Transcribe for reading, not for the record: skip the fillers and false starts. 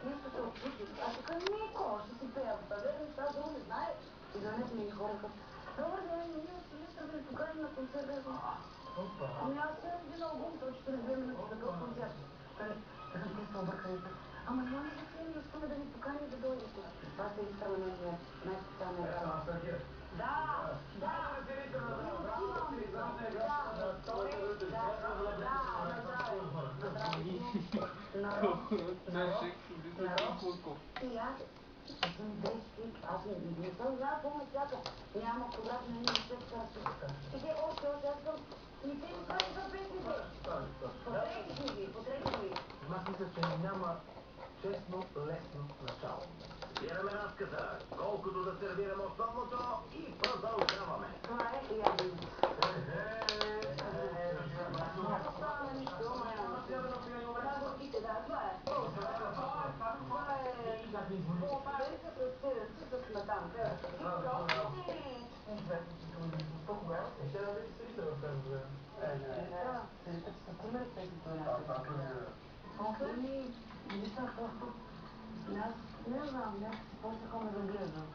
Нещо се отчути. А тук Нико, ще си пея. Представете, това друго не знае. И донете ми хора като... Добър ден, ние от Силистър да ви покажем на концерта. Ами аз съм един албум, той 42 минути за този концерт. Те са объркали. Ама няма значение, искаме да ви поканим да дойдете. Това се иска на мен най-специалния град. Да, да. Аз не съм знала какво ме чака. Няма когато не ми се чака. И те още аз съм... И те ми свършиха песните. Потрети ги. Аз мисля, че няма честно, лесно начало. Спираме разказа, колкото да сервираме основното и продължаваме. Това е и я видите. Не знам, някакси почнаха ме да гледат.